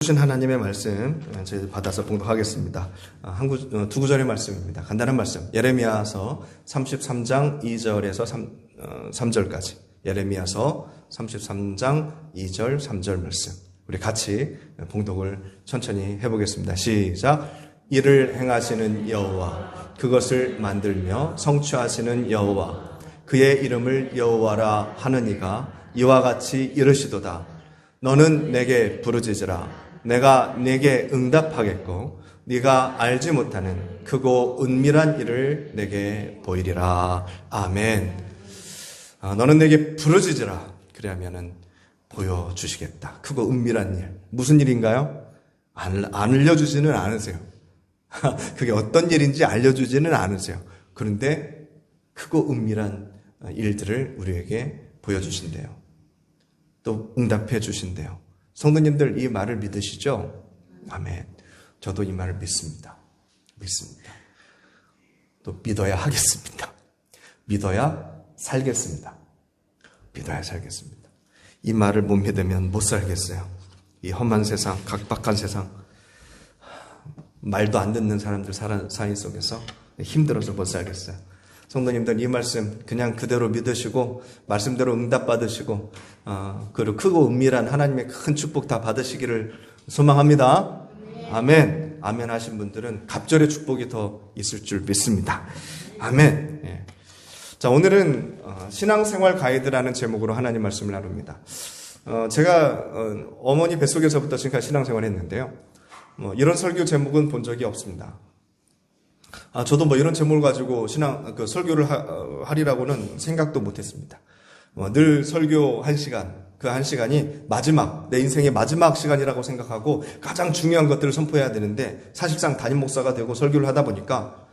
주신 하나님의 말씀 저희 받아서 봉독하겠습니다. 두 구절의 말씀입니다. 간단한 말씀. 예레미야서 33장 2절에서 3절까지. 예레미야서 33장 2절 3절 말씀. 우리 같이 봉독을 천천히 해보겠습니다. 시작. 이를 행하시는 여호와, 그것을 만들며 성취하시는 여호와, 그의 이름을 여호와라 하느니가 이와 같이 이르시도다. 너는 내게 부르짖으라. 내가 내게 응답하겠고 네가 알지 못하는 크고 은밀한 일을 내게 보이리라. 아멘. 너는 내게 부르짖으라. 그래야면은 보여주시겠다. 크고 은밀한 일. 무슨 일인가요? 안 알려주지는 않으세요. 그게 어떤 일인지 알려주지는 않으세요. 그런데 크고 은밀한 일들을 우리에게 보여주신대요. 또 응답해 주신대요. 성도님들 이 말을 믿으시죠? 아멘. 저도 이 말을 믿습니다. 또 믿어야 하겠습니다. 믿어야 살겠습니다. 이 말을 못 믿으면 못 살겠어요. 이 험한 세상, 각박한 세상, 말도 안 듣는 사람들 사이 속에서 힘들어서 못 살겠어요. 성도님들 이 말씀 그냥 그대로 믿으시고 말씀대로 응답받으시고 그리고 크고 은밀한 하나님의 큰 축복 다 받으시기를 소망합니다. 아멘. 아멘 하신 분들은 갑절의 축복이 더 있을 줄 믿습니다. 아멘. 예. 자, 오늘은 신앙생활 가이드라는 제목으로 하나님 말씀을 나눕니다. 제가 어머니 뱃속에서부터 지금까지 신앙생활을 했는데요. 이런 설교 제목은 본 적이 없습니다. 저도 이런 제목을 가지고 설교를 하리라고는 생각도 못했습니다. 늘 설교 1시간, 그 1시간이 내 인생의 마지막 시간이라고 생각하고 가장 중요한 것들을 선포해야 되는데 사실상 담임 목사가 되고 설교를 하다 보니까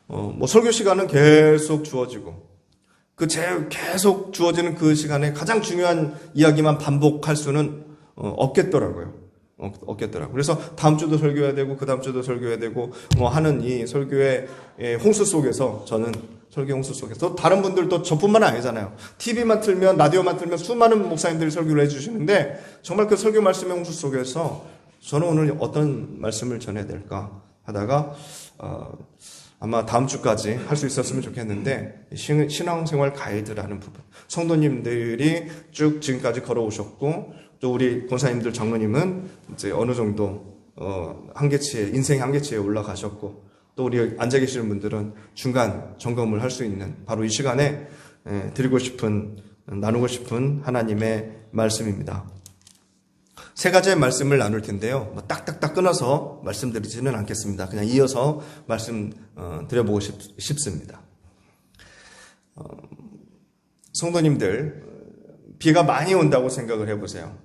설교 시간은 계속 주어지고 계속 주어지는 그 시간에 가장 중요한 이야기만 반복할 수는 없겠더라고요. 그래서 다음 주도 설교해야 되고 그 다음 주도 설교해야 되고 하는 이 설교의 홍수 속에서 저는 설교 홍수 속에서 다른 분들도 저뿐만 아니잖아요. TV만 틀면 라디오만 틀면 수많은 목사님들이 설교를 해주시는데 정말 그 설교 말씀의 홍수 속에서 저는 오늘 어떤 말씀을 전해야 될까 하다가 아마 다음 주까지 할 수 있었으면 좋겠는데 신앙생활 가이드라는 부분 성도님들이 쭉 지금까지 걸어오셨고 또 우리 권사님들 장로님은 이제 어느 정도 인생의 한계치에 올라가셨고 또 우리 앉아 계시는 분들은 중간 점검을 할 수 있는 바로 이 시간에 나누고 싶은 하나님의 말씀입니다. 세 가지의 말씀을 나눌 텐데요. 딱딱딱 끊어서 말씀드리지는 않겠습니다. 그냥 이어서 말씀 드려보고 싶습니다. 성도님들 비가 많이 온다고 생각을 해보세요.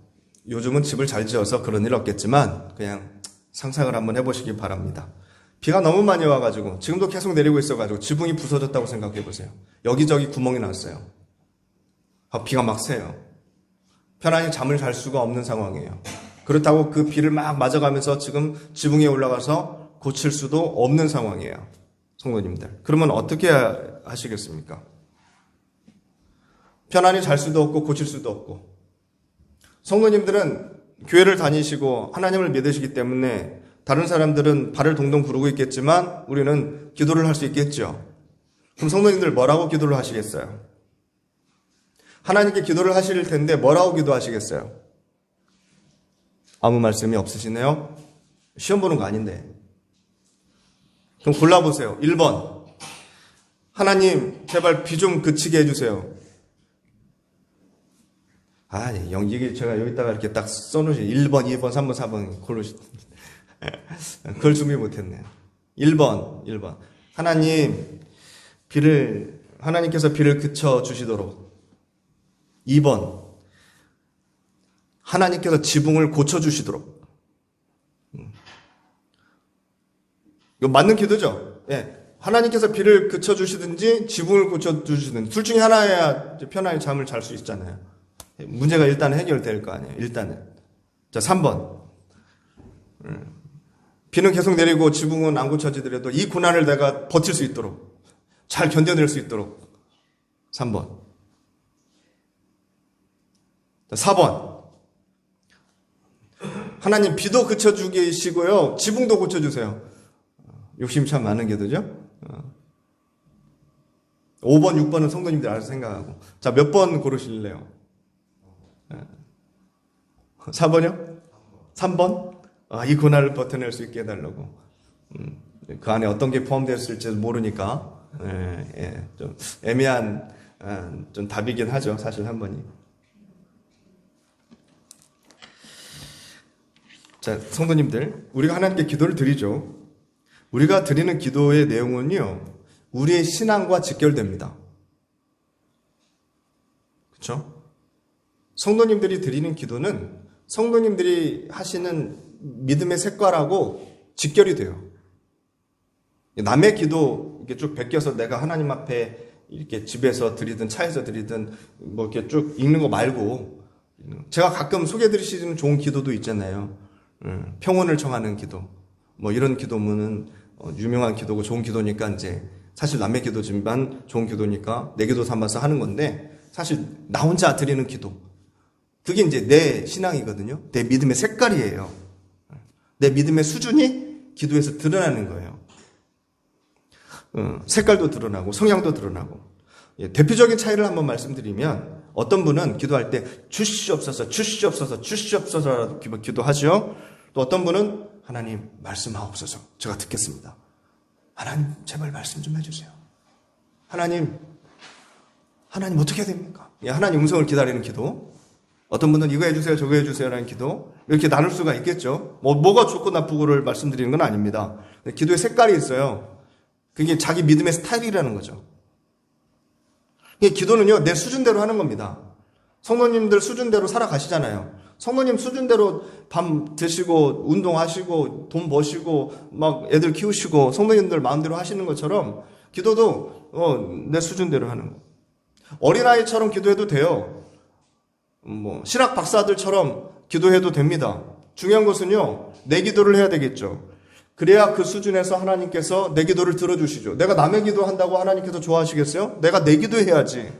요즘은 집을 잘 지어서 그런 일 없겠지만 그냥 상상을 한번 해보시기 바랍니다. 비가 너무 많이 와가지고 지금도 계속 내리고 있어가지고 지붕이 부서졌다고 생각해보세요. 여기저기 구멍이 났어요. 비가 막 새요. 편안히 잠을 잘 수가 없는 상황이에요. 그렇다고 그 비를 막 맞아가면서 지금 지붕에 올라가서 고칠 수도 없는 상황이에요. 성도님들. 그러면 어떻게 하시겠습니까? 편안히 잘 수도 없고 고칠 수도 없고. 성도님들은 교회를 다니시고 하나님을 믿으시기 때문에 다른 사람들은 발을 동동 구르고 있겠지만 우리는 기도를 할 수 있겠죠. 그럼 성도님들 뭐라고 기도를 하시겠어요? 하나님께 기도를 하실 텐데 뭐라고 기도하시겠어요? 아무 말씀이 없으시네요? 시험 보는 거 아닌데. 그럼 골라보세요. 1번. 하나님 제발 비 좀 그치게 해주세요. 이게 제가 여기다가 이렇게 딱 써놓으신 1번, 2번, 3번, 4번 고르시. 그걸 준비 못했네요. 1번. 하나님께서 비를 그쳐주시도록. 2번. 하나님께서 지붕을 고쳐주시도록. 이거 맞는 기도죠? 예. 하나님께서 비를 그쳐주시든지 지붕을 고쳐주시든지 둘 중에 하나여야 편안히 잠을 잘 수 있잖아요. 문제가 일단 해결될 거 아니에요. 일단은. 자, 3번. 비는 계속 내리고 지붕은 안 고쳐지더라도 이 고난을 내가 버틸 수 있도록 잘 견뎌낼 수 있도록 3번. 자, 4번. 하나님 비도 그쳐주시고요. 지붕도 고쳐주세요. 욕심 참 많은 게도죠. 5번, 6번은 성도님들 알아서 생각하고. 자, 몇 번 고르실래요? 4번이요? 3번? 이 고난을 버텨낼 수 있게 해달라고. 그 안에 어떤 게 포함되었을지 모르니까, 좀 애매한, 좀 답이긴 하죠. 사실 한 번이. 자, 성도님들, 우리가 하나님께 기도를 드리죠. 우리가 드리는 기도의 내용은요, 우리의 신앙과 직결됩니다. 그렇죠? 성도님들이 드리는 기도는 성도님들이 하시는 믿음의 색깔하고 직결이 돼요. 남의 기도 이렇게 쭉 베껴서 내가 하나님 앞에 이렇게 집에서 드리든 차에서 드리든 뭐 이렇게 쭉 읽는 거 말고, 제가 가끔 소개해드리시는 좋은 기도도 있잖아요. 평온을 청하는 기도. 뭐 이런 기도문은 유명한 기도고 좋은 기도니까 이제 사실 남의 기도지만 좋은 기도니까 내 기도 삼아서 하는 건데, 사실 나 혼자 드리는 기도. 그게 이제 내 신앙이거든요. 내 믿음의 색깔이에요. 내 믿음의 수준이 기도에서 드러나는 거예요. 색깔도 드러나고 성향도 드러나고. 대표적인 차이를 한번 말씀드리면, 어떤 분은 기도할 때 주시옵소서, 주시옵소서, 주시옵소서라도 기도하죠. 또 어떤 분은 하나님 말씀하옵소서, 제가 듣겠습니다. 하나님 제발 말씀 좀 해주세요. 하나님 어떻게 해야 됩니까? 하나님 음성을 기다리는 기도. 어떤 분은 이거 해주세요, 저거 해주세요라는 기도. 이렇게 나눌 수가 있겠죠. 뭐가 좋고 나쁘고를 말씀드리는 건 아닙니다. 기도의 색깔이 있어요. 그게 자기 믿음의 스타일이라는 거죠. 기도는요, 내 수준대로 하는 겁니다. 성도님들 수준대로 살아가시잖아요. 성도님 수준대로 밤 드시고 운동하시고 돈 버시고 막 애들 키우시고 성도님들 마음대로 하시는 것처럼 기도도 내 수준대로 하는 거. 어린아이처럼 기도해도 돼요. 뭐 신학 박사들처럼 기도해도 됩니다. 중요한 것은요, 내 기도를 해야 되겠죠. 그래야 그 수준에서 하나님께서 내 기도를 들어주시죠. 내가 남의 기도한다고 하나님께서 좋아하시겠어요? 내가 내 기도해야지.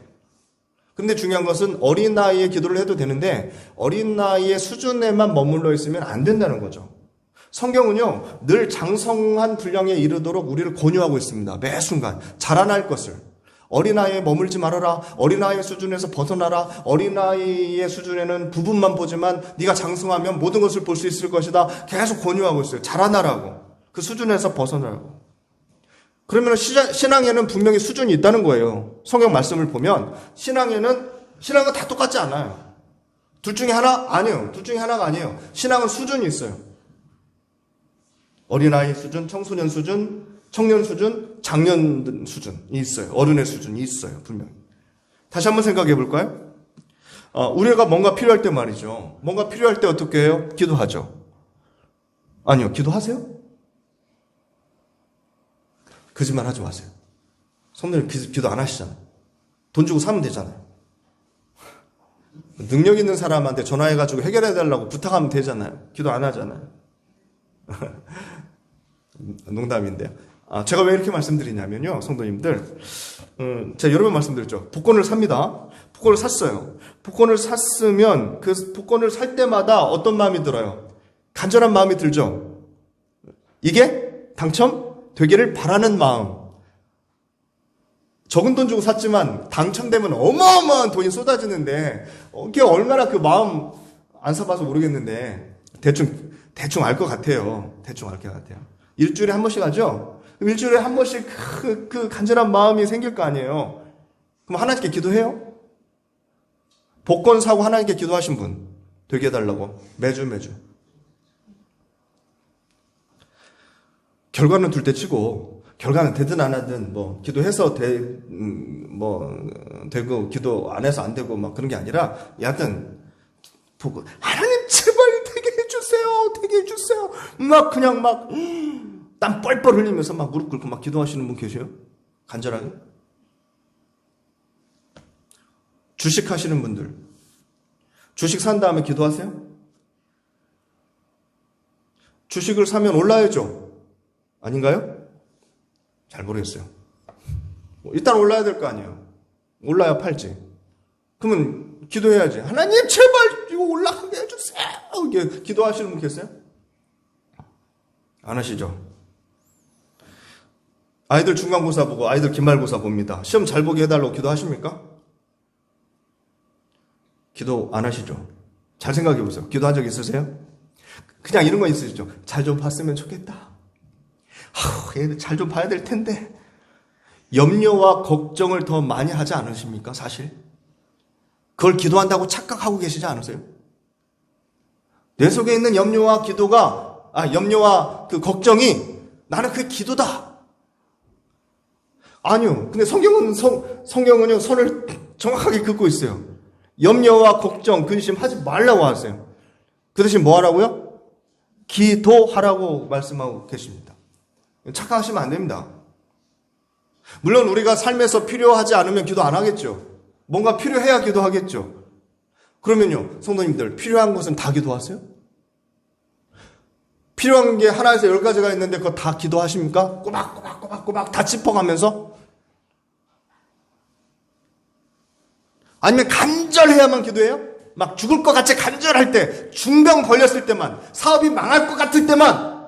근데 중요한 것은 어린 나이에 기도를 해도 되는데 어린 나이의 수준에만 머물러 있으면 안 된다는 거죠. 성경은요, 늘 장성한 분량에 이르도록 우리를 권유하고 있습니다. 매 순간 자라날 것을. 어린아이에 머물지 말아라. 어린아이의 수준에서 벗어나라. 어린아이의 수준에는 부분만 보지만 네가 장성하면 모든 것을 볼 수 있을 것이다. 계속 권유하고 있어요. 자라나라고. 그 수준에서 벗어나라고. 그러면 신앙에는 분명히 수준이 있다는 거예요. 성경 말씀을 보면 신앙은 다 똑같지 않아요. 둘 중에 하나? 아니에요. 둘 중에 하나가 아니에요. 신앙은 수준이 있어요. 어린아이 수준, 청소년 수준, 청년 수준, 장년 수준이 있어요. 어른의 수준이 있어요. 분명히. 다시 한번 생각해 볼까요? 우리가 뭔가 필요할 때 말이죠. 뭔가 필요할 때 어떻게 해요? 기도하죠. 아니요. 기도하세요? 거짓말 하지 마세요. 성도님 기도 안 하시잖아요. 돈 주고 사면 되잖아요. 능력 있는 사람한테 전화해가지고 해결해달라고 부탁하면 되잖아요. 기도 안 하잖아요. 농담인데요. 제가 왜 이렇게 말씀드리냐면요, 성도님들. 제가 여러 번 말씀드렸죠. 복권을 삽니다. 복권을 샀어요. 복권을 샀으면 그 복권을 살 때마다 어떤 마음이 들어요? 간절한 마음이 들죠. 이게 당첨되기를 바라는 마음. 적은 돈 주고 샀지만 당첨되면 어마어마한 돈이 쏟아지는데 이게 얼마나 그 마음 안 사봐서 모르겠는데 대충 알 것 같아요. 대충 알 것 같아요. 일주일에 한 번씩 하죠? 그럼 일주일에 한 번씩 그 간절한 마음이 생길 거 아니에요. 그럼 하나님께 기도해요? 복권 사고 하나님께 기도하신 분 되게 해달라고 매주 결과는 둘 때 치고, 결과는 되든 안 하든 뭐 기도해서 되고 기도 안 해서 안 되고 막 그런 게 아니라, 여하튼 보고 하나님 제발 되게 해주세요 막 그냥 막 땀 뻘뻘 흘리면서 막 무릎 꿇고 막 기도하시는 분 계세요? 간절하게. 주식 하시는 분들, 주식 산 다음에 기도하세요? 주식을 사면 올라야죠. 아닌가요? 잘 모르겠어요. 일단 올라야 될 거 아니에요. 올라야 팔지. 그러면 기도해야지. 하나님 제발 이거 올라가게 해주세요. 이렇게 기도하시는 분 계세요? 안 하시죠? 아이들 중간고사 보고 아이들 기말고사 봅니다. 시험 잘 보게 해달라고 기도하십니까? 기도 안 하시죠? 잘 생각해 보세요. 기도한 적 있으세요? 그냥 이런 거 있으시죠? 잘 좀 봤으면 좋겠다. 얘들 잘 좀 봐야 될 텐데. 염려와 걱정을 더 많이 하지 않으십니까? 사실 그걸 기도한다고 착각하고 계시지 않으세요? 내 속에 있는 염려와 염려와 그 걱정이 나는 그게 기도다. 아니요. 근데 성경은요 선을 정확하게 긋고 있어요. 염려와 걱정, 근심 하지 말라고 하세요. 그 대신 뭐 하라고요? 기도하라고 말씀하고 계십니다. 착각하시면 안 됩니다. 물론 우리가 삶에서 필요하지 않으면 기도 안 하겠죠. 뭔가 필요해야 기도하겠죠. 그러면요, 성도님들, 필요한 것은 다 기도하세요? 필요한 게 하나에서 10가지가 있는데 그거 다 기도하십니까? 꼬박꼬박 다 짚어가면서? 아니면 간절해야만 기도해요? 막 죽을 것 같이 간절할 때, 중병 걸렸을 때만, 사업이 망할 것 같을 때만,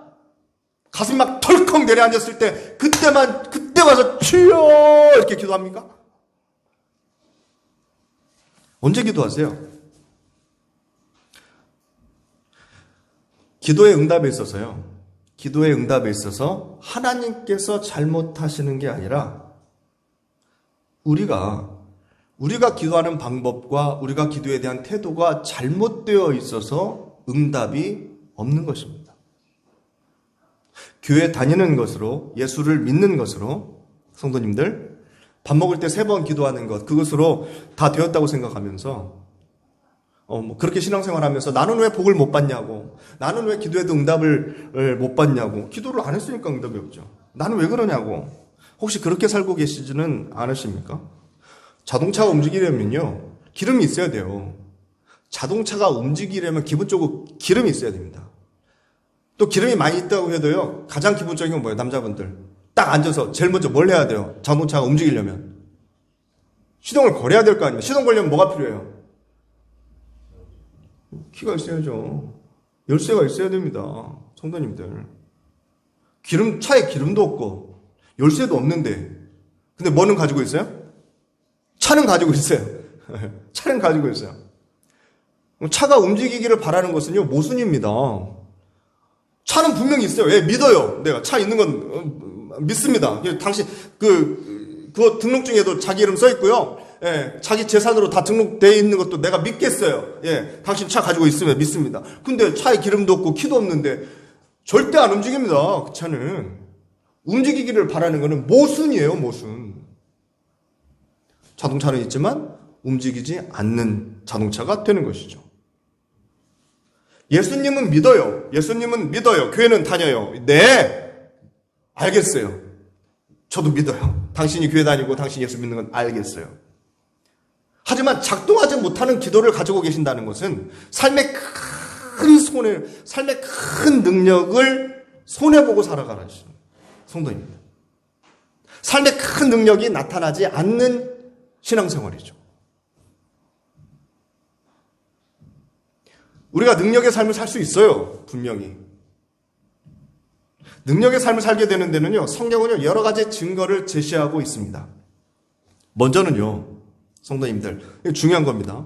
가슴이 막 털컥 내려앉았을 때, 그때 와서 주여 이렇게 기도합니까? 언제 기도하세요? 기도의 응답에 있어서 하나님께서 잘못하시는 게 아니라 우리가 기도하는 방법과 우리가 기도에 대한 태도가 잘못되어 있어서 응답이 없는 것입니다. 교회 다니는 것으로, 예수를 믿는 것으로, 성도님들, 밥 먹을 때 3번 기도하는 것, 그것으로 다 되었다고 생각하면서, 그렇게 신앙생활 하면서 나는 왜 복을 못 받냐고, 나는 왜 기도에도 응답을 못 받냐고, 기도를 안 했으니까 응답이 없죠. 나는 왜 그러냐고, 혹시 그렇게 살고 계시지는 않으십니까? 자동차가 움직이려면요, 기름이 있어야 돼요. 자동차가 움직이려면 기본적으로 기름이 있어야 됩니다. 또 기름이 많이 있다고 해도요, 가장 기본적인 건 뭐예요? 남자분들 딱 앉아서 제일 먼저 뭘 해야 돼요? 자동차가 움직이려면 시동을 걸어야 될 거 아닙니까? 시동 걸려면 뭐가 필요해요? 키가 있어야죠. 열쇠가 있어야 됩니다. 성도님들, 차에 기름도 없고 열쇠도 없는데, 근데 뭐는 가지고 있어요? 차는 가지고 있어요. 차는 가지고 있어요. 차가 움직이기를 바라는 것은요, 모순입니다. 차는 분명히 있어요. 예, 믿어요. 내가 차 있는 건 믿습니다. 당신 그거 등록증에도 자기 이름 써 있고요. 예, 자기 재산으로 다 등록되어 있는 것도 내가 믿겠어요. 예, 당신 차 가지고 있으면 믿습니다. 근데 차에 기름도 없고 키도 없는데 절대 안 움직입니다. 그 차는 움직이기를 바라는 것은 모순이에요. 모순. 자동차는 있지만 움직이지 않는 자동차가 되는 것이죠. 예수님은 믿어요. 교회는 다녀요. 네, 알겠어요. 저도 믿어요. 당신이 교회 다니고 당신이 예수 믿는 건 알겠어요. 하지만 작동하지 못하는 기도를 가지고 계신다는 것은 삶의 큰 능력을 손해보고 살아가는 성도입니다. 삶의 큰 능력이 나타나지 않는 신앙생활이죠. 우리가 능력의 삶을 살 수 있어요. 분명히. 능력의 삶을 살게 되는 데는요, 성경은요, 여러 가지 증거를 제시하고 있습니다. 먼저는요, 성도님들, 이거 중요한 겁니다.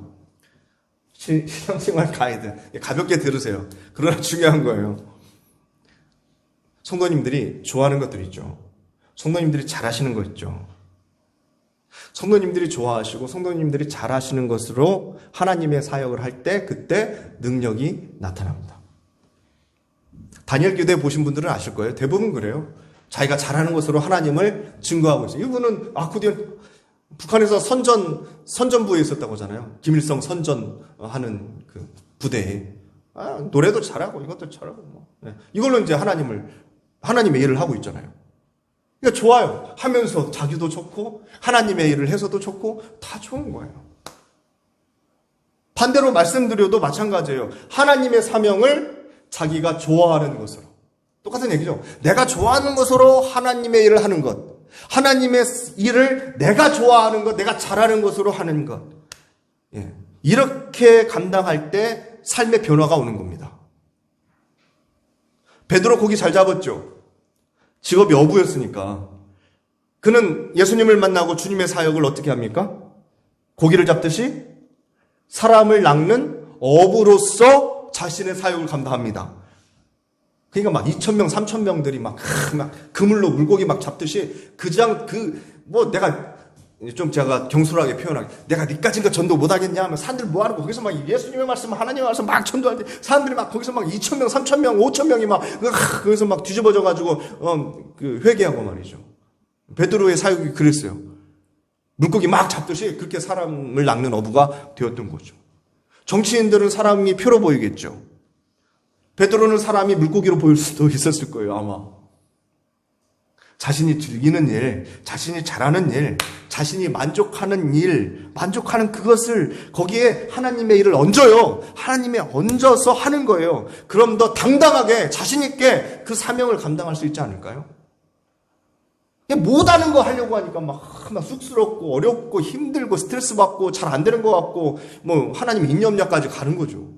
신앙생활 가이드. 가볍게 들으세요. 그러나 중요한 거예요. 성도님들이 좋아하는 것들 있죠. 성도님들이 잘하시는 거 있죠. 성도님들이 좋아하시고 성도님들이 잘하시는 것으로 하나님의 사역을 할 때 그때 능력이 나타납니다. 다니엘 기도에 보신 분들은 아실 거예요. 대부분 그래요. 자기가 잘하는 것으로 하나님을 증거하고 있어요. 이분은 아쿠디언 북한에서 선전부에 있었다고 하잖아요. 김일성 선전하는 그 부대에 노래도 잘하고 이것도 잘하고 뭐. 이걸로 이제 하나님의 일을 하고 있잖아요. 그러니까 좋아요. 하면서 자기도 좋고 하나님의 일을 해서도 좋고 다 좋은 거예요. 반대로 말씀드려도 마찬가지예요. 하나님의 사명을 자기가 좋아하는 것으로. 똑같은 얘기죠. 내가 좋아하는 것으로 하나님의 일을 하는 것. 하나님의 일을 내가 좋아하는 것, 내가 잘하는 것으로 하는 것. 예. 이렇게 감당할 때 삶의 변화가 오는 겁니다. 베드로 고기 잘 잡았죠. 직업이 어부였으니까. 그는 예수님을 만나고 주님의 사역을 어떻게 합니까? 고기를 잡듯이 사람을 낚는 어부로서 자신의 사역을 감당합니다. 그러니까 막 2,000명, 3,000명들이 막 그물로 물고기 막 잡듯이 내가 좀 제가 경솔하게 표현하게 내가 니까지인가 전도 못하겠냐 하면 사람들 뭐하는 거 거기서 막 예수님의 말씀 하나님의 말씀 막 전도할 때 사람들이 막 거기서 막 2,000명, 3,000명, 5,000명이 막 거기서 막 뒤집어져 가지고 회개하고 말이죠. 베드로의 사역이 그랬어요. 물고기 막 잡듯이 그렇게 사람을 낚는 어부가 되었던 거죠. 정치인들은 사람이 표로 보이겠죠. 베드로는 사람이 물고기로 보일 수도 있었을 거예요, 아마. 자신이 즐기는 일, 자신이 잘하는 일, 자신이 만족하는 일, 만족하는 그것을 거기에 하나님의 일을 얹어요. 하나님의 얹어서 하는 거예요. 그럼 더 당당하게 자신 있게 그 사명을 감당할 수 있지 않을까요? 못하는 거 하려고 하니까 막 쑥스럽고 어렵고 힘들고 스트레스 받고 잘 안 되는 것 같고 하나님 인념력까지 가는 거죠.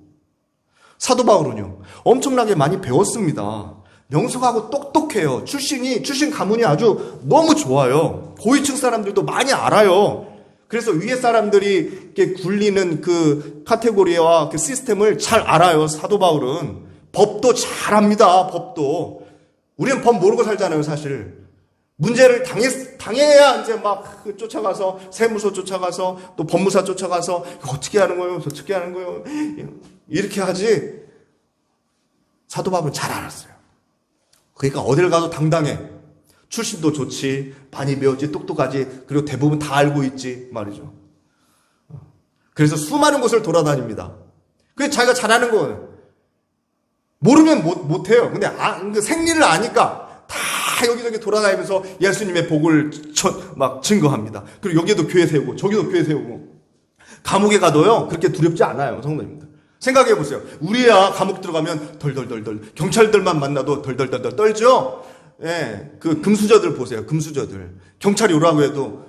사도 바울은요, 엄청나게 많이 배웠습니다. 명석하고 똑똑해요. 출신 가문이 아주 너무 좋아요. 고위층 사람들도 많이 알아요. 그래서 위에 사람들이 이렇게 굴리는 그 카테고리와 그 시스템을 잘 알아요. 사도 바울은. 법도 잘 압니다. 법도. 우리는 법 모르고 살잖아요, 사실. 문제를 당해야 이제 막 쫓아가서, 세무서 쫓아가서, 또 법무사 쫓아가서, 어떻게 하는 거예요? 어떻게 하는 거예요? 이렇게 하지. 사도 바울은 잘 알았어요. 그러니까 어딜 가도 당당해. 출신도 좋지, 많이 배웠지, 똑똑하지, 그리고 대부분 다 알고 있지 말이죠. 그래서 수많은 곳을 돌아다닙니다. 그게 자기가 잘하는 거예요. 모르면 못해요. 근데 생리를 아니까 다 여기저기 돌아다니면서 예수님의 복을 막 증거합니다. 그리고 여기도 교회 세우고 저기도 교회 세우고. 감옥에 가도요 그렇게 두렵지 않아요, 성도님들. 생각해 보세요. 우리야 감옥 들어가면 덜덜덜덜, 경찰들만 만나도 덜덜덜덜 떨죠. 예, 그 금수저들 보세요. 금수저들. 경찰이 오라고 해도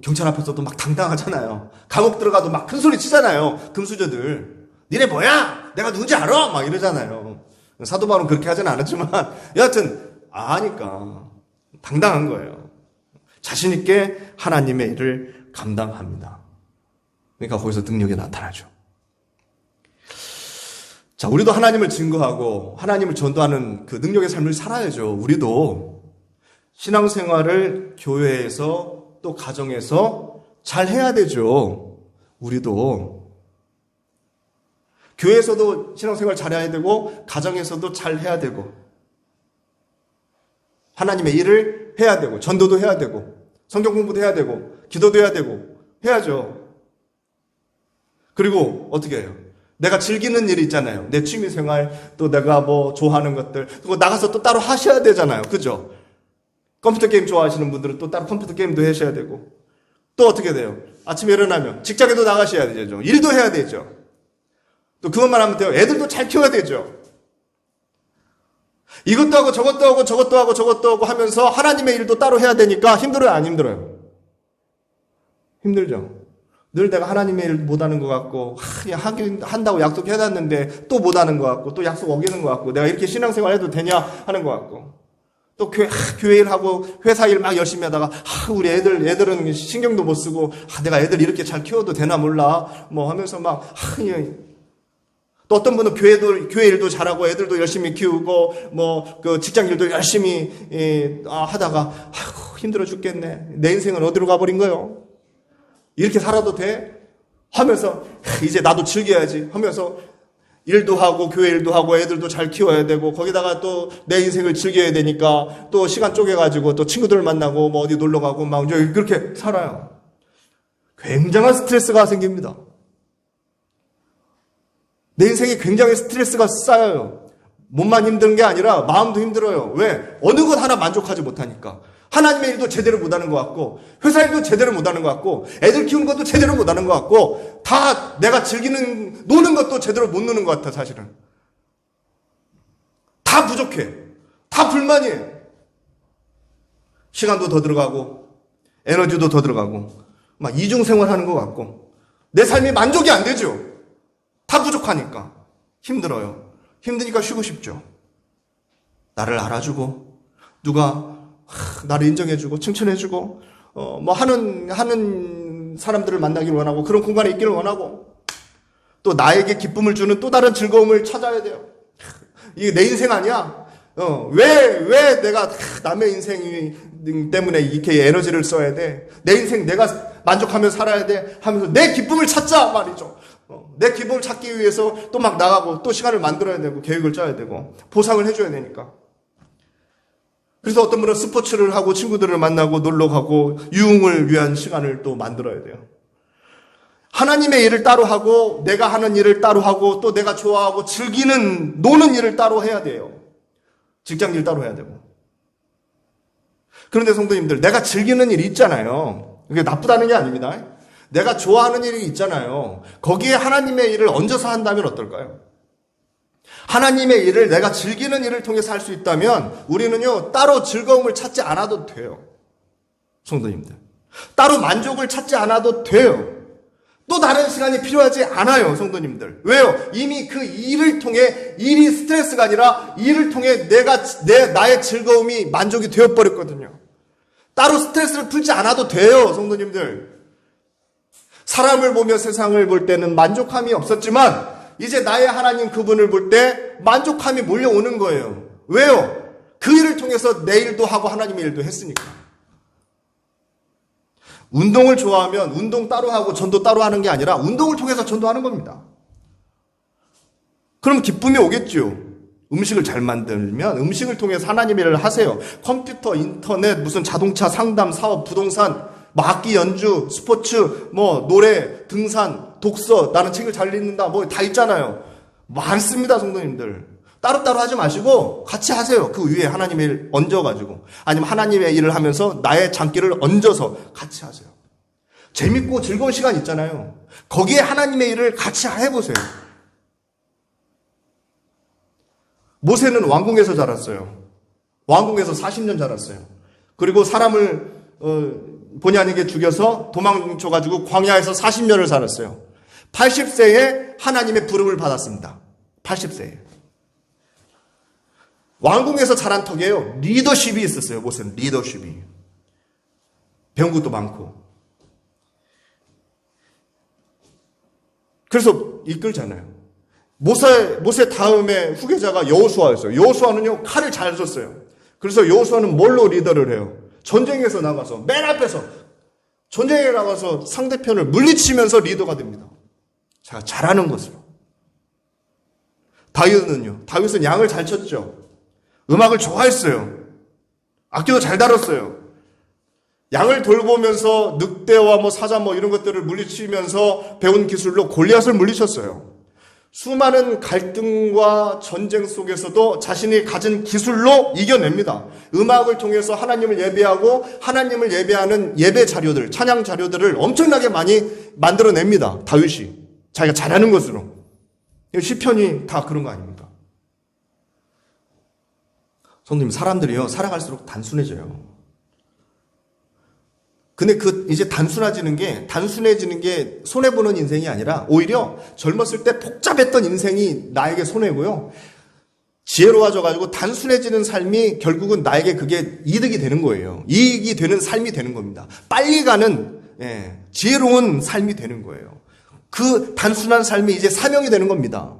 경찰 앞에서도 막 당당하잖아요. 감옥 들어가도 막 큰 소리 치잖아요. 금수저들. 니네 뭐야? 내가 누군지 알아? 막 이러잖아요. 사도 바울은 그렇게 하진 않았지만 여하튼 아니까 당당한 거예요. 자신 있게 하나님의 일을 감당합니다. 그러니까 거기서 능력이 나타나죠. 자, 우리도 하나님을 증거하고 하나님을 전도하는 그 능력의 삶을 살아야죠. 우리도 신앙생활을 교회에서 또 가정에서 잘 해야 되죠. 우리도 교회에서도 신앙생활 잘해야 되고 가정에서도 잘 해야 되고 하나님의 일을 해야 되고 전도도 해야 되고 성경 공부도 해야 되고 기도도 해야 되고 해야죠. 그리고 어떻게 해요? 내가 즐기는 일이 있잖아요. 내 취미생활, 또 내가 좋아하는 것들, 그리고 나가서 또 따로 하셔야 되잖아요. 그죠? 컴퓨터 게임 좋아하시는 분들은 또 따로 컴퓨터 게임도 하셔야 되고, 또 어떻게 돼요? 아침에 일어나면 직장에도 나가셔야 되죠. 일도 해야 되죠. 또 그것만 하면 돼요. 애들도 잘 키워야 되죠. 이것도 하고 저것도 하고 저것도 하고 저것도 하고 하면서 하나님의 일도 따로 해야 되니까 힘들어요, 안 힘들어요? 힘들죠. 늘 내가 하나님의 일 못하는 것 같고 한다고 약속해놨는데 또 못하는 것 같고 또 약속 어기는 것 같고 내가 이렇게 신앙생활 해도 되냐 하는 것 같고 또 교회 일하고 회사 일 막 열심히 하다가 우리 애들은 신경도 못 쓰고 내가 애들 이렇게 잘 키워도 되나 몰라 하면서 막 또 어떤 분은 교회 일도 잘하고 애들도 열심히 키우고 그 직장 일도 열심히 하다가 힘들어 죽겠네. 내 인생은 어디로 가버린 거요? 이렇게 살아도 돼? 하면서 이제 나도 즐겨야지 하면서 일도 하고 교회 일도 하고 애들도 잘 키워야 되고 거기다가 또 내 인생을 즐겨야 되니까 또 시간 쪼개가지고 또 친구들 만나고 어디 놀러 가고 막 그렇게 살아요. 굉장한 스트레스가 생깁니다. 내 인생에 굉장히 스트레스가 쌓여요. 몸만 힘든 게 아니라 마음도 힘들어요. 왜? 어느 것 하나 만족하지 못하니까. 하나님의 일도 제대로 못하는 것 같고 회사 일도 제대로 못하는 것 같고 애들 키우는 것도 제대로 못하는 것 같고 다 내가 노는 것도 제대로 못 노는 것 같아. 사실은 다 부족해. 다 불만이에요. 시간도 더 들어가고 에너지도 더 들어가고 막 이중생활하는 것 같고 내 삶이 만족이 안 되죠. 다 부족하니까. 힘들어요. 힘드니까 쉬고 싶죠. 나를 알아주고, 누가 나를 인정해주고, 칭찬해주고, 뭐 하는 사람들을 만나기를 원하고, 그런 공간에 있기를 원하고, 또 나에게 기쁨을 주는 또 다른 즐거움을 찾아야 돼요. 이게 내 인생 아니야? 왜 내가 남의 인생 때문에 이렇게 에너지를 써야 돼? 내 인생 내가 만족하며 살아야 돼? 하면서 내 기쁨을 찾자 말이죠. 내 기쁨을 찾기 위해서 또 막 나가고 또 시간을 만들어야 되고 계획을 짜야 되고 보상을 해줘야 되니까. 그래서 어떤 분은 스포츠를 하고 친구들을 만나고 놀러 가고 유흥을 위한 시간을 또 만들어야 돼요. 하나님의 일을 따로 하고 내가 하는 일을 따로 하고 또 내가 좋아하고 즐기는 노는 일을 따로 해야 돼요. 직장 일 따로 해야 되고. 그런데 성도님들, 내가 즐기는 일이 있잖아요. 이게 나쁘다는 게 아닙니다. 내가 좋아하는 일이 있잖아요. 거기에 하나님의 일을 얹어서 한다면 어떨까요? 하나님의 일을 내가 즐기는 일을 통해서 할 수 있다면 우리는요, 따로 즐거움을 찾지 않아도 돼요. 성도님들. 따로 만족을 찾지 않아도 돼요. 또 다른 시간이 필요하지 않아요, 성도님들. 왜요? 이미 그 일을 통해, 일이 스트레스가 아니라 일을 통해 나의 즐거움이 만족이 되어버렸거든요. 따로 스트레스를 풀지 않아도 돼요, 성도님들. 사람을 보며 세상을 볼 때는 만족함이 없었지만, 이제 나의 하나님 그분을 볼 때 만족함이 몰려오는 거예요. 왜요? 그 일을 통해서 내 일도 하고 하나님의 일도 했으니까. 운동을 좋아하면 운동 따로 하고 전도 따로 하는 게 아니라 운동을 통해서 전도하는 겁니다. 그럼 기쁨이 오겠죠. 음식을 잘 만들면 음식을 통해서 하나님의 일을 하세요. 컴퓨터, 인터넷, 무슨 자동차 상담, 사업, 부동산, 악기 연주, 스포츠, 노래, 등산, 독서, 나는 책을 잘 읽는다, 다 있잖아요. 많습니다, 성도님들. 따로따로 하지 마시고 같이 하세요. 그 위에 하나님의 일 얹어가지고. 아니면 하나님의 일을 하면서 나의 장기를 얹어서 같이 하세요. 재밌고 즐거운 시간 있잖아요. 거기에 하나님의 일을 같이 해보세요. 모세는 왕궁에서 자랐어요. 왕궁에서 40년 자랐어요. 그리고 사람을 본의 아니게 죽여서 도망쳐가지고 광야에서 40년을 살았어요. 80세에 하나님의 부름을 받았습니다. 80세에. 왕궁에서 자란 턱에요. 리더십이 있었어요. 모세는 리더십이. 배운 것도 많고. 그래서 이끌잖아요. 모세 다음에 후계자가 여호수아였어요. 여호수아는요, 칼을 잘 썼어요. 그래서 여호수아는 뭘로 리더를 해요? 전쟁에서 나가서, 맨 앞에서 전쟁에 나가서 상대편을 물리치면서 리더가 됩니다. 자, 잘하는 것으로. 다윗은 양을 잘 쳤죠. 음악을 좋아했어요. 악기도 잘 다뤘어요. 양을 돌보면서 늑대와 사자 이런 것들을 물리치면서 배운 기술로 골리앗을 물리쳤어요. 수많은 갈등과 전쟁 속에서도 자신이 가진 기술로 이겨냅니다. 음악을 통해서 하나님을 예배하고 하나님을 예배하는 예배 자료들, 찬양 자료들을 엄청나게 많이 만들어냅니다. 다윗이. 자기가 잘하는 것으로. 시편이 다 그런 거 아닙니까? 성도님, 사람들이요, 살아갈수록 단순해져요. 근데 이제 단순해지는 게 손해보는 인생이 아니라 오히려 젊었을 때 복잡했던 인생이 나에게 손해고요. 지혜로워져가지고 단순해지는 삶이 결국은 나에게 그게 이득이 되는 거예요. 이익이 되는 삶이 되는 겁니다. 빨리 가는, 지혜로운 삶이 되는 거예요. 그 단순한 삶이 이제 사명이 되는 겁니다.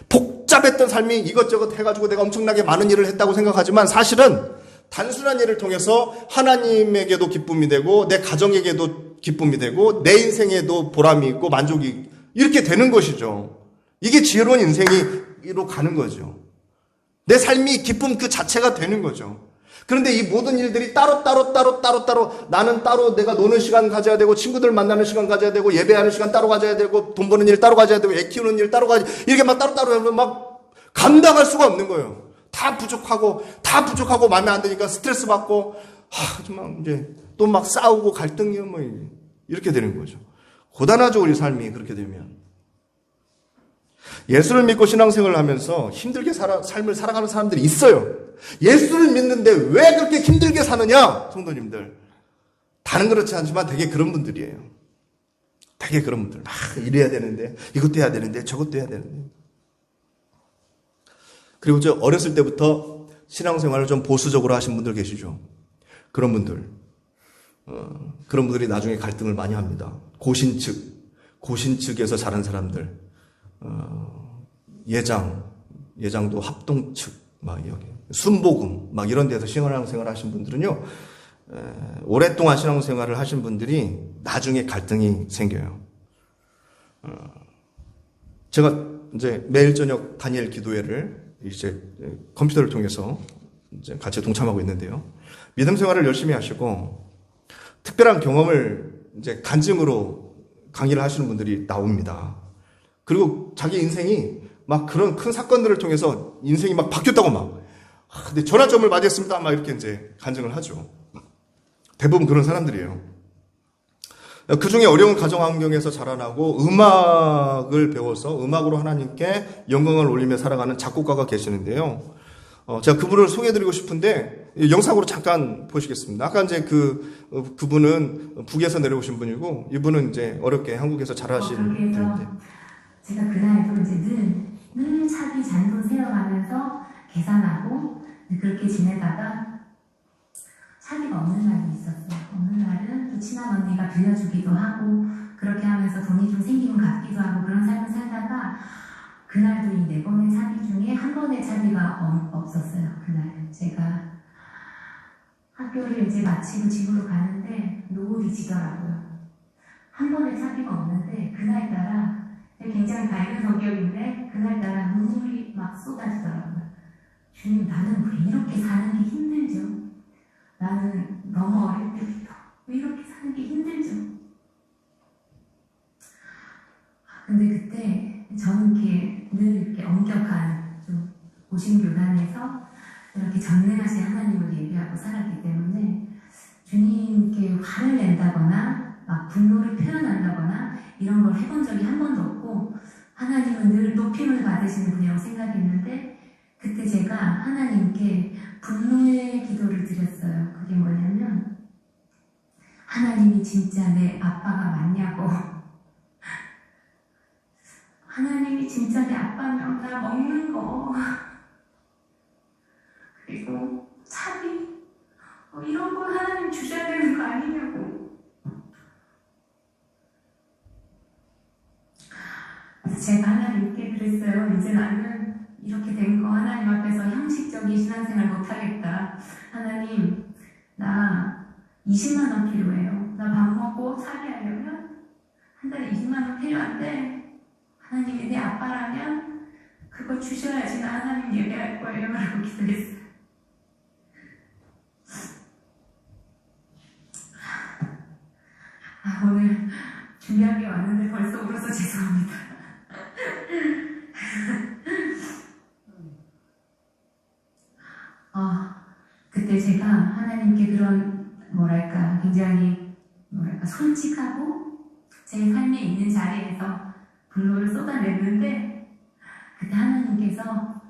복잡했던 삶이 이것저것 해가지고 내가 엄청나게 많은 일을 했다고 생각하지만 사실은 단순한 일을 통해서 하나님에게도 기쁨이 되고 내 가정에게도 기쁨이 되고 내 인생에도 보람이 있고 만족이 이렇게 되는 것이죠. 이게 지혜로운 인생으로 가는 거죠. 내 삶이 기쁨 그 자체가 되는 거죠. 그런데 이 모든 일들이 따로 나는 따로 내가 노는 시간 가져야 되고 친구들 만나는 시간 가져야 되고 예배하는 시간 따로 가져야 되고 돈 버는 일 따로 가져야 되고 애 키우는 일 따로 가져야 되고 이렇게 따로 하면 막 감당할 수가 없는 거예요. 다 부족하고 마음에 안 드니까 스트레스 받고 정말 이제 또 막 싸우고 갈등이 이렇게 되는 거죠. 고단하죠, 우리 삶이 그렇게 되면. 예수를 믿고 신앙생활을 하면서 힘들게 삶을 살아가는 사람들이 있어요. 예수를 믿는데 왜 그렇게 힘들게 사느냐? 성도님들. 다는 그렇지 않지만 되게 그런 분들이에요. 되게 그런 분들 막 이래야 되는데, 이것도 해야 되는데, 저것도 해야 되는데. 그리고 저 어렸을 때부터 신앙생활을 좀 보수적으로 하신 분들 계시죠. 그런 분들이 나중에 갈등을 많이 합니다. 고신측에서 자란 사람들, 예장도 합동측, 막 여기 순복음, 막 이런 데서 신앙생활 하신 분들은요, 오랫동안 신앙생활을 하신 분들이 나중에 갈등이 생겨요. 제가 이제 매일 저녁 다니엘 기도회를 이제 컴퓨터를 통해서 이제 같이 동참하고 있는데요. 믿음 생활을 열심히 하시고 특별한 경험을 이제 간증으로 강의를 하시는 분들이 나옵니다. 그리고 자기 인생이 막 그런 큰 사건들을 통해서 인생이 막 바뀌었다고 막, 근데 전환점을 맞이했습니다. 막 이렇게 이제 간증을 하죠. 대부분 그런 사람들이에요. 그 중에 어려운 가정 환경에서 자라나고 음악을 배워서 음악으로 하나님께 영광을 올리며 살아가는 작곡가가 계시는데요. 제가 그분을 소개해드리고 싶은데 영상으로 잠깐 보시겠습니다. 아까 이제 그분은 북에서 내려오신 분이고 이분은 이제 어렵게 한국에서 자라신 분인데. 제가 그날도 이제 늘 차비 잔돈 세어가면서 계산하고 그렇게 지내다가 차비가 없는 날이 있었어요. 없는 날은 또 친한 언니가 빌려주기도 하고 그렇게 하면서 돈이 좀 생기면 갚기도 하고 그런 삶을 살다가 그날도 이 4번의 차비 중에 한 번의 차비가 없었어요. 그날 제가 학교를 이제 마치고 집으로 가는데 노을이 지더라고요. 한 번의 차비가 없는데 그날따라 굉장히 밝은 성격인데 그날따라 눈물이 막 쏟아지더라고요. 주님, 나는 왜 이렇게 사는 게 힘들죠? 나는 너무 어릴 때부터 왜 이렇게 사는 게 힘들죠? 근데 그때 저는 이렇게 늘 이렇게 엄격한 좀 고신교단에서 이렇게 전능하신 하나님을 예배하고 살았기 때문에 주님께 화를 낸다거나 막 분노를 표현한다거나 이런 걸 해본 적이 한 번도 없고 하나님은 늘 높임을 받으시는 분이라고 생각했는데 그때 제가 하나님께 분노의 기도를 드렸어요. 그게 뭐냐면 하나님이 진짜 내 아빠가 맞냐고 하나님이 진짜 내 아빠면 나 먹는 거 그리고 차비 이런 걸 하나님 주셔야 되는 거 아니냐고 그래서 제가 하나님께 그랬어요. 이제 나는 이렇게 된 거 하나님 앞에서 형식적인 신앙생활 못하겠다. 하나님, 나 20만 원 필요해요. 나 밥 먹고 살이하려면 한 달에 20만 원 필요한데 하나님이 내 아빠라면 그거 주셔야지 나 하나님 예배할 거예요. 라고 기도했어요. 오늘 준비한 게 왔는데 벌써 울어서 죄송합니다. 그때 제가 하나님께 그런 굉장히 솔직하고 제 삶에 있는 자리에서 분노를 쏟아냈는데 그때 하나님께서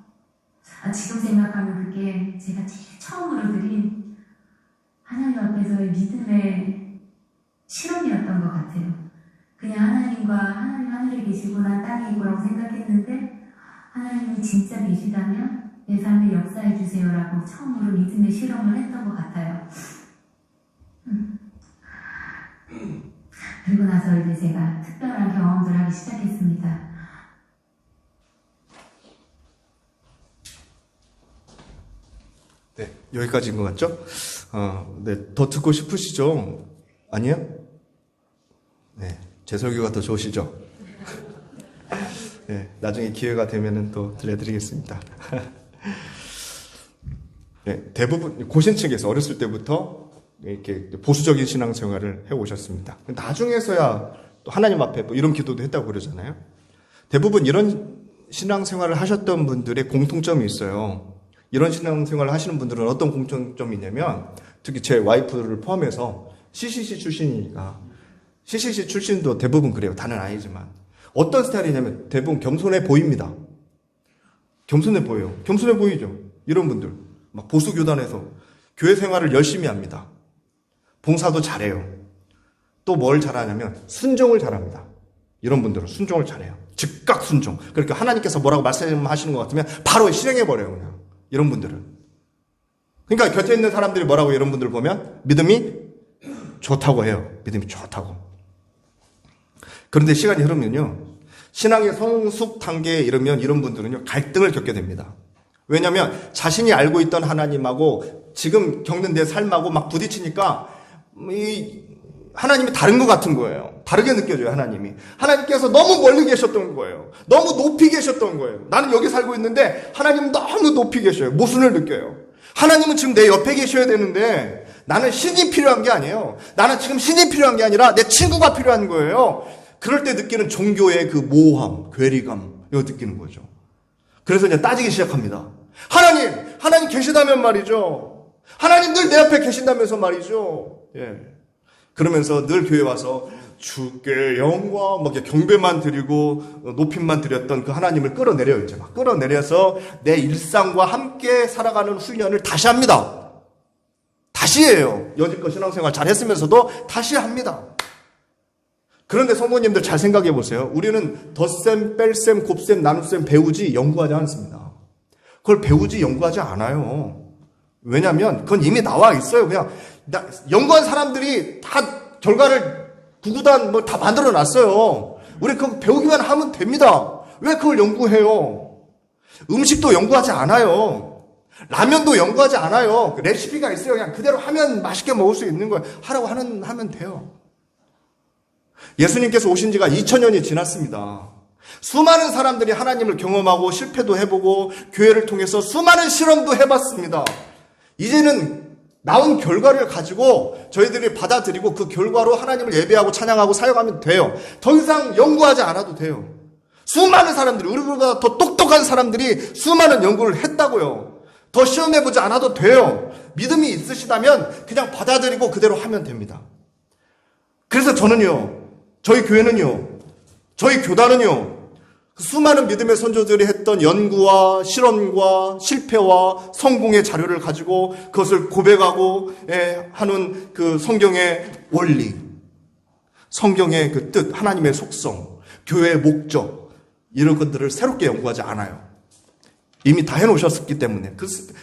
지금 생각하면 그게 제가 제일 처음으로 드린 하나님 앞에서의 믿음의 실험이었던 것 같아요. 그냥 하나님 하늘에 계시고 난 땅에 있고라고 생각했는데 하나님이 진짜 계시다면 내 삶에 역사해 주세요라고 처음으로 믿음의 실험을 했던 것 같아요. 그리고 나서 이제 제가 특별한 경험들을 하기 시작했습니다. 네, 여기까지인 것 같죠? 네, 더 듣고 싶으시죠? 아니요? 네, 제 설교가 더 좋으시죠? 네, 나중에 기회가 되면은 또 들려드리겠습니다. 네, 대부분 고신층에서 어렸을 때부터 이렇게 보수적인 신앙생활을 해오셨습니다. 나중에서야 또 하나님 앞에 뭐 이런 기도도 했다고 그러잖아요. 대부분 이런 신앙생활을 하셨던 분들의 공통점이 있어요. 이런 신앙생활을 하시는 분들은 어떤 공통점이 있냐면 특히 제 와이프를 포함해서 CCC 출신이니까 CCC 출신도 대부분 그래요. 다는 아니지만 어떤 스타일이냐면 대부분 겸손해 보입니다. 겸손해 보여요. 겸손해 보이죠. 이런 분들 막 보수교단에서 교회 생활을 열심히 합니다. 봉사도 잘해요. 또 뭘 잘하냐면 순종을 잘합니다. 이런 분들은 순종을 잘해요. 즉각 순종. 그러니까 하나님께서 뭐라고 말씀하시는 것 같으면 바로 실행해버려요, 그냥. 이런 분들은. 그러니까 곁에 있는 사람들이 뭐라고 이런 분들 보면 믿음이 좋다고 해요. 믿음이 좋다고. 그런데 시간이 흐르면요, 신앙의 성숙 단계에 이르면 이런 분들은요, 갈등을 겪게 됩니다. 왜냐하면 자신이 알고 있던 하나님하고 지금 겪는 내 삶하고 막 부딪히니까 하나님이 다른 것 같은 거예요. 다르게 느껴져요, 하나님이. 하나님께서 너무 멀리 계셨던 거예요. 너무 높이 계셨던 거예요. 나는 여기 살고 있는데 하나님은 너무 높이 계셔요. 모순을 느껴요. 하나님은 지금 내 옆에 계셔야 되는데 나는 신이 필요한 게 아니에요. 나는 지금 신이 필요한 게 아니라 내 친구가 필요한 거예요. 그럴 때 느끼는 종교의 그 모호함, 괴리감, 이거 느끼는 거죠. 그래서 이제 따지기 시작합니다. 하나님 계시다면 말이죠. 하나님 늘 내 옆에 계신다면서 말이죠. 예. 그러면서 늘 교회 와서 주께 영광, 막 경배만 드리고 높임만 드렸던 그 하나님을 끌어내려요. 이제 막 끌어내려서 내 일상과 함께 살아가는 훈련을 다시 합니다. 다시 해요. 여지껏 신앙생활 잘 했으면서도 다시 합니다. 그런데 성도님들 잘 생각해 보세요. 우리는 덧셈, 뺄셈, 곱셈, 나눗셈 배우지 연구하지 않습니다. 그걸 배우지 연구하지 않아요. 왜냐하면 그건 이미 나와 있어요. 그냥 연구한 사람들이 다 결과를 구구단 뭐 다 만들어 놨어요. 우리 그거 배우기만 하면 됩니다. 왜 그걸 연구해요? 음식도 연구하지 않아요. 라면도 연구하지 않아요. 레시피가 있어요. 그냥 그대로 하면 맛있게 먹을 수 있는 거예요. 하라고 하면 돼요. 예수님께서 오신 지가 2000년이 지났습니다. 수많은 사람들이 하나님을 경험하고 실패도 해보고 교회를 통해서 수많은 실험도 해봤습니다. 이제는 나온 결과를 가지고 저희들이 받아들이고 그 결과로 하나님을 예배하고 찬양하고 사역하면 돼요. 더 이상 연구하지 않아도 돼요. 수많은 사람들이, 우리보다 더 똑똑한 사람들이 수많은 연구를 했다고요. 더 시험해보지 않아도 돼요. 믿음이 있으시다면 그냥 받아들이고 그대로 하면 됩니다. 그래서 저는요, 저희 교회는요, 저희 교단은요, 수많은 믿음의 선조들이 했던 연구와 실험과 실패와 성공의 자료를 가지고 그것을 고백하고 하는 그 성경의 원리, 성경의 그 뜻, 하나님의 속성, 교회의 목적, 이런 것들을 새롭게 연구하지 않아요. 이미 다 해놓으셨기 때문에,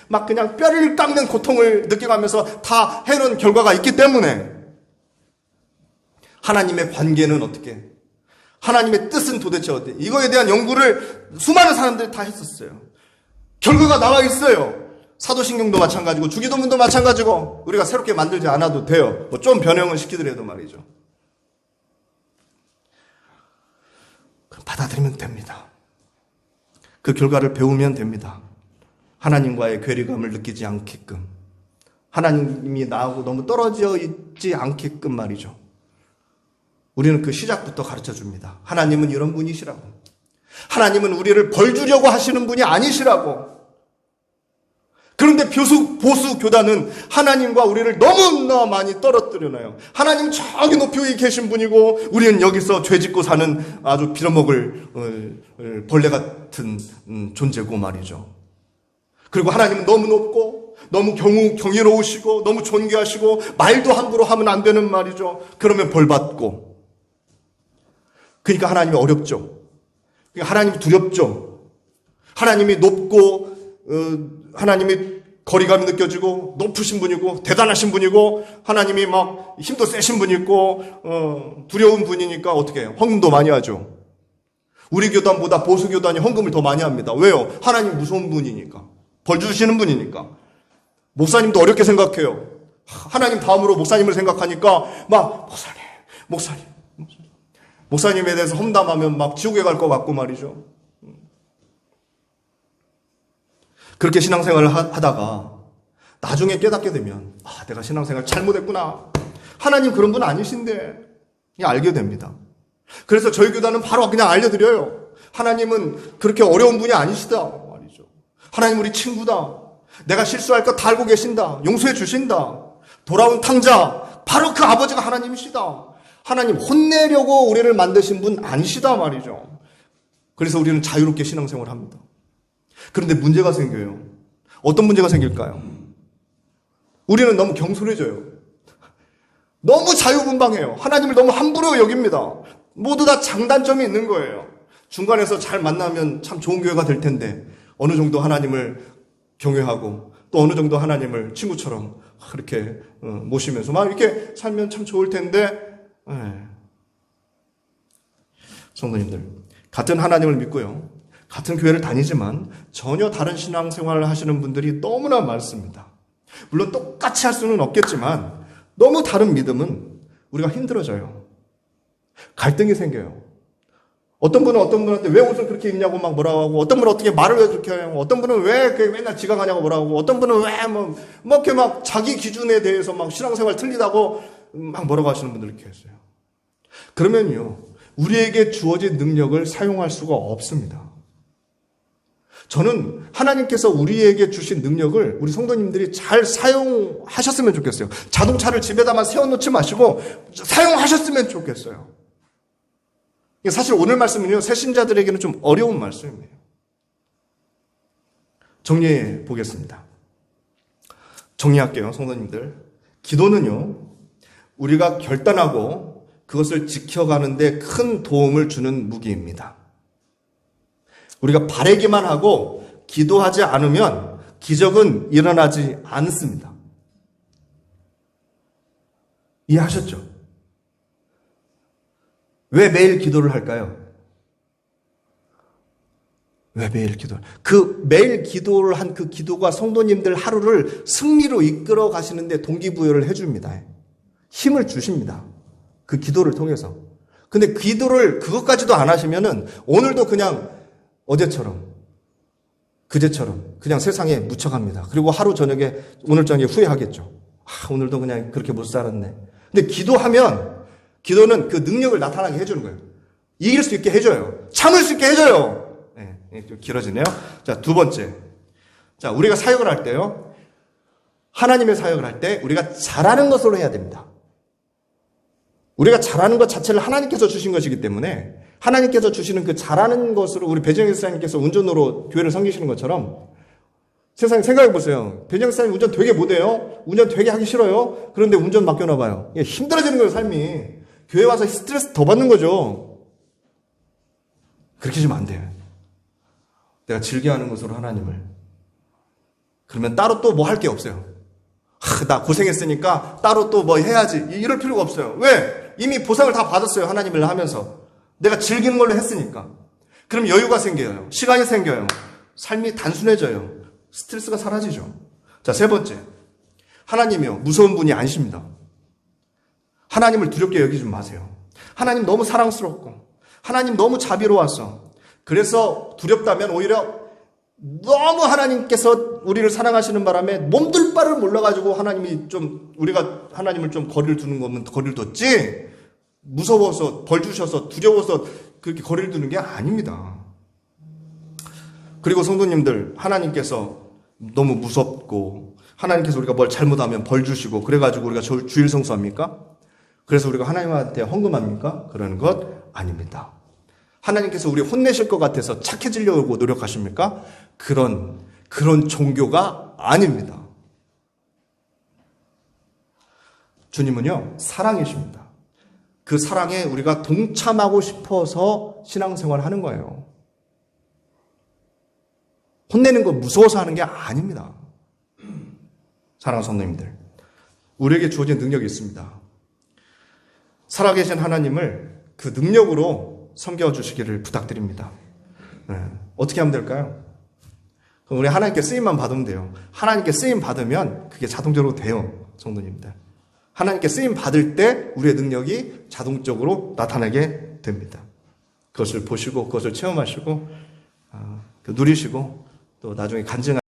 막 그냥 뼈를 깎는 고통을 느껴가면서 다 해놓은 결과가 있기 때문에, 하나님의 관계는 어떻게, 하나님의 뜻은 도대체 어때? 이거에 대한 연구를 수많은 사람들이 다 했었어요. 결과가 나와 있어요. 사도신경도 마찬가지고 주기도문도 마찬가지고 우리가 새롭게 만들지 않아도 돼요. 뭐 좀 변형을 시키더라도 말이죠. 그럼 받아들이면 됩니다. 그 결과를 배우면 됩니다. 하나님과의 괴리감을 느끼지 않게끔, 하나님이 나하고 너무 떨어져 있지 않게끔 말이죠. 우리는 그 시작부터 가르쳐 줍니다. 하나님은 이런 분이시라고. 하나님은 우리를 벌 주려고 하시는 분이 아니시라고. 그런데 보수 교단은 하나님과 우리를 너무나 많이 떨어뜨려놔요. 하나님 저기 높이 계신 분이고 우리는 여기서 죄 짓고 사는 아주 빌어먹을 벌레 같은 존재고 말이죠. 그리고 하나님은 너무 높고 너무 경이로우시고 너무 존귀하시고 말도 함부로 하면 안 되는 말이죠. 그러면 벌 받고. 그러니까 하나님이 어렵죠. 그러니까 하나님이 두렵죠. 하나님이 높고 하나님이 거리감이 느껴지고 높으신 분이고 대단하신 분이고 하나님이 막 힘도 세신 분이고 두려운 분이니까 어떻게 해요? 헌금도 많이 하죠. 우리 교단보다 보수 교단이 헌금을 더 많이 합니다. 왜요? 하나님 무서운 분이니까. 벌 주시는 분이니까. 목사님도 어렵게 생각해요. 하나님 다음으로 목사님을 생각하니까 막 목사님에 대해서 험담하면 막 지옥에 갈 것 같고 말이죠. 그렇게 신앙생활을 하다가 나중에 깨닫게 되면 내가 신앙생활 잘못했구나. 하나님 그런 분 아니신데 알게 됩니다. 그래서 저희 교단은 바로 그냥 알려드려요. 하나님은 그렇게 어려운 분이 아니시다 말이죠. 하나님 우리 친구다. 내가 실수할 거 다 알고 계신다. 용서해 주신다. 돌아온 탕자 바로 그 아버지가 하나님이시다. 하나님 혼내려고 우리를 만드신 분 아니시다 말이죠. 그래서 우리는 자유롭게 신앙생활을 합니다. 그런데 문제가 생겨요. 어떤 문제가 생길까요? 우리는 너무 경솔해져요. 너무 자유분방해요. 하나님을 너무 함부로 여깁니다. 모두 다 장단점이 있는 거예요. 중간에서 잘 만나면 참 좋은 교회가 될 텐데 어느 정도 하나님을 경외하고 또 어느 정도 하나님을 친구처럼 그렇게 모시면서 막 이렇게 살면 참 좋을 텐데 성도님들, 같은 하나님을 믿고요, 같은 교회를 다니지만 전혀 다른 신앙생활을 하시는 분들이 너무나 많습니다. 물론 똑같이 할 수는 없겠지만 너무 다른 믿음은 우리가 힘들어져요. 갈등이 생겨요. 어떤 분은 어떤 분한테 왜 옷을 그렇게 입냐고 막 뭐라고 하고, 어떤 분은 어떻게 말을 왜 그렇게 하고, 어떤 분은 왜 맨날 지각하냐고 뭐라고 하고, 어떤 분은 왜 뭐 이렇게 막 자기 기준에 대해서 막 신앙생활 틀리다고 막 뭐라고 하시는 분들 이렇게 했어요. 그러면요, 우리에게 주어진 능력을 사용할 수가 없습니다. 저는 하나님께서 우리에게 주신 능력을 우리 성도님들이 잘 사용하셨으면 좋겠어요. 자동차를 집에다만 세워놓지 마시고 사용하셨으면 좋겠어요. 사실 오늘 말씀은요, 새신자들에게는 좀 어려운 말씀이에요. 정리해 보겠습니다. 정리할게요, 성도님들. 기도는요, 우리가 결단하고 그것을 지켜가는데 큰 도움을 주는 무기입니다. 우리가 바라기만 하고 기도하지 않으면 기적은 일어나지 않습니다. 이해하셨죠? 왜 매일 기도를 할까요? 왜 매일 기도를? 그 매일 기도를 한 그 기도가 성도님들 하루를 승리로 이끌어 가시는데 동기부여를 해줍니다. 힘을 주십니다. 그 기도를 통해서. 근데 기도를 그것까지도 안 하시면은 오늘도 그냥 어제처럼, 그제처럼 그냥 세상에 묻혀갑니다. 그리고 하루 저녁에, 오늘 저녁에 후회하겠죠. 오늘도 그냥 그렇게 못 살았네. 근데 기도는 그 능력을 나타나게 해주는 거예요. 이길 수 있게 해줘요. 참을 수 있게 해줘요. 네, 좀 길어지네요. 자, 두 번째. 자, 우리가 사역을 할 때요, 하나님의 사역을 할 때 우리가 잘하는 것으로 해야 됩니다. 우리가 잘하는 것 자체를 하나님께서 주신 것이기 때문에 하나님께서 주시는 그 잘하는 것으로, 우리 배정희 목사님께서 운전으로 교회를 섬기시는 것처럼, 세상에 생각해 보세요. 배정희 목사님 운전 되게 못해요. 운전 되게 하기 싫어요. 그런데 운전 맡겨놔 봐요. 힘들어지는 거예요, 삶이. 교회 와서 스트레스 더 받는 거죠. 그렇게 하시면 안 돼요. 내가 즐겨하는 것으로 하나님을. 그러면 따로 또 뭐 할 게 없어요. 나 고생했으니까 따로 또 뭐 해야지. 이럴 필요가 없어요. 왜? 이미 보상을 다 받았어요, 하나님을 하면서. 내가 즐기는 걸로 했으니까. 그럼 여유가 생겨요. 시간이 생겨요. 삶이 단순해져요. 스트레스가 사라지죠. 자, 세 번째. 하나님이요, 무서운 분이 아니십니다. 하나님을 두렵게 여기지 마세요. 하나님 너무 사랑스럽고, 하나님 너무 자비로워서, 그래서 두렵다면 오히려 너무 하나님께서 우리를 사랑하시는 바람에 몸둘 바를 몰라가지고 우리가 하나님을 좀 거리를 두는 거면 거리를 뒀지, 무서워서, 벌 주셔서, 두려워서 그렇게 거리를 두는 게 아닙니다. 그리고 성도님들, 하나님께서 너무 무섭고, 하나님께서 우리가 뭘 잘못하면 벌 주시고, 그래가지고 우리가 주일 성수합니까? 그래서 우리가 하나님한테 헌금합니까? 그러는 것 아닙니다. 하나님께서 우리 혼내실 것 같아서 착해지려고 노력하십니까? 그런 종교가 아닙니다. 주님은요, 사랑이십니다. 그 사랑에 우리가 동참하고 싶어서 신앙생활을 하는 거예요. 혼내는 거 무서워서 하는 게 아닙니다. 사랑하는 성도님들, 우리에게 주어진 능력이 있습니다. 살아계신 하나님을 그 능력으로 섬겨주시기를 부탁드립니다. 어떻게 하면 될까요? 그럼 우리 하나님께 쓰임만 받으면 돼요. 하나님께 쓰임 받으면 그게 자동적으로 돼요, 성도님들. 하나님께 쓰임 받을 때 우리의 능력이 자동적으로 나타나게 됩니다. 그것을 보시고 그것을 체험하시고 누리시고 또 나중에 간증하시고